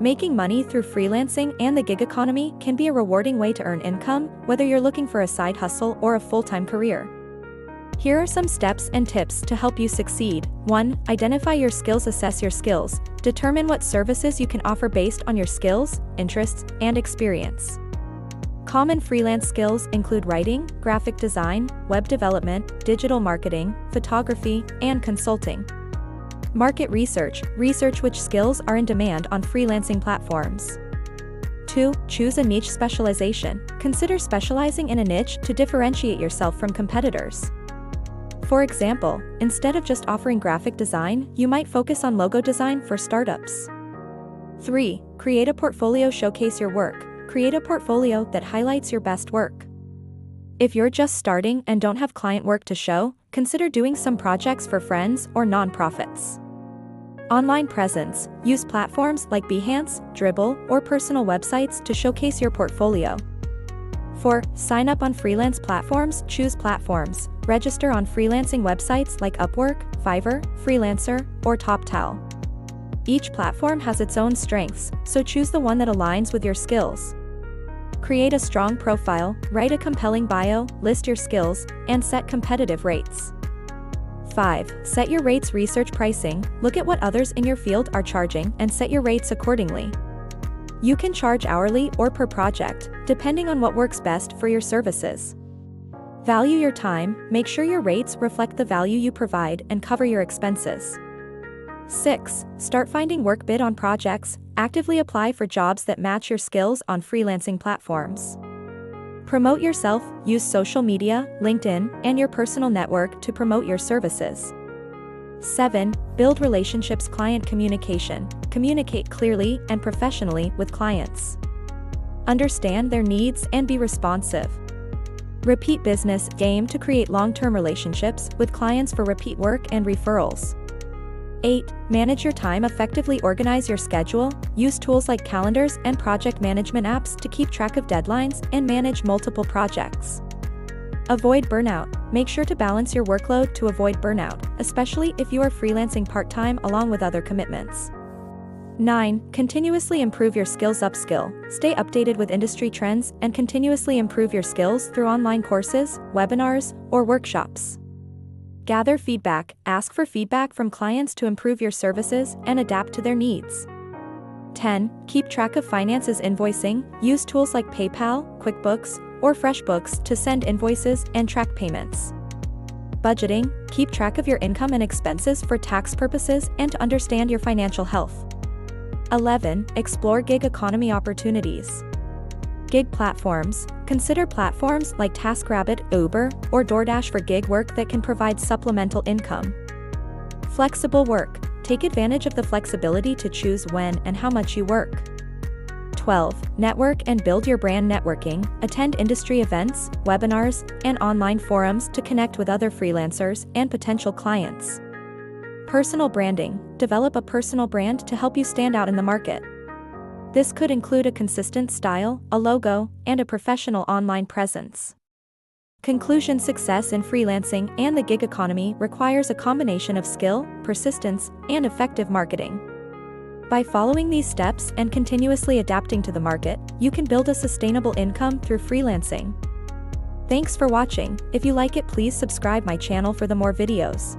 Making money through freelancing and the gig economy can be a rewarding way to earn income, whether you're looking for a side hustle or a full-time career. Here are some steps and tips to help you succeed. 1. Identify your skills. Assess your skills. Determine what services you can offer based on your skills, interests, and experience. Common freelance skills include writing, graphic design, web development, digital marketing, photography, and consulting. Market research. Research which skills are in demand on freelancing platforms. 2. Choose a niche specialization. Consider specializing in a niche to differentiate yourself from competitors. For example, instead of just offering graphic design, you might focus on logo design for startups. 3. Create a portfolio. Showcase your work. Create a portfolio that highlights your best work. If you're just starting and don't have client work to show, consider doing some projects for friends or nonprofits. Online presence. Use platforms like Behance, Dribbble, or personal websites to showcase your portfolio. 4. Sign up on freelance platforms. Choose platforms. Register on freelancing websites like Upwork, Fiverr, Freelancer, or TopTal. Each platform has its own strengths, so choose the one that aligns with your skills. Create a strong profile, write a compelling bio, list your skills, and set competitive rates. 5. Set your rates. Research pricing. Look at what others in your field are charging and set your rates accordingly. You can charge hourly or per project, depending on what works best for your services. Value your time. Make sure your rates reflect the value you provide and cover your expenses. 6. Start finding work. Bid on projects. Actively apply for jobs that match your skills on freelancing platforms. Promote yourself. Use social media, LinkedIn, and your personal network to promote your services. 7. Build relationships. Client communication. Communicate clearly and professionally with clients. Understand their needs and be responsive. Repeat business. Aim to create long-term relationships with clients for repeat work and referrals. 8. Manage your time effectively. Organize your schedule. Use tools like calendars and project management apps to keep track of deadlines and manage multiple projects. Avoid burnout. Make sure to balance your workload to avoid burnout, especially if you are freelancing part-time along with other commitments. 9. Continuously improve your skills. Upskill. Stay updated with industry trends and continuously improve your skills through online courses, webinars, or workshops. Gather feedback. Ask for feedback from clients to improve your services and adapt to their needs. 10. Keep track of finances. Invoicing. Use tools like PayPal, QuickBooks, or FreshBooks to send invoices and track payments. Budgeting. Keep track of your income and expenses for tax purposes and to understand your financial health. 11. Explore gig economy opportunities. Gig platforms. Consider platforms like TaskRabbit, Uber, or DoorDash for gig work that can provide supplemental income. Flexible work. Take advantage of the flexibility to choose when and how much you work. 12. Network and build your brand. Networking. Attend industry events, webinars, and online forums to connect with other freelancers and potential clients. Personal branding. Develop a personal brand to help you stand out in the market. This could include a consistent style, a logo, and a professional online presence. Conclusion. Success in freelancing and the gig economy requires a combination of skill, persistence, and effective marketing. By following these steps and continuously adapting to the market, you can build a sustainable income through freelancing. Thanks for watching. If you like it, please subscribe my channel for the more videos.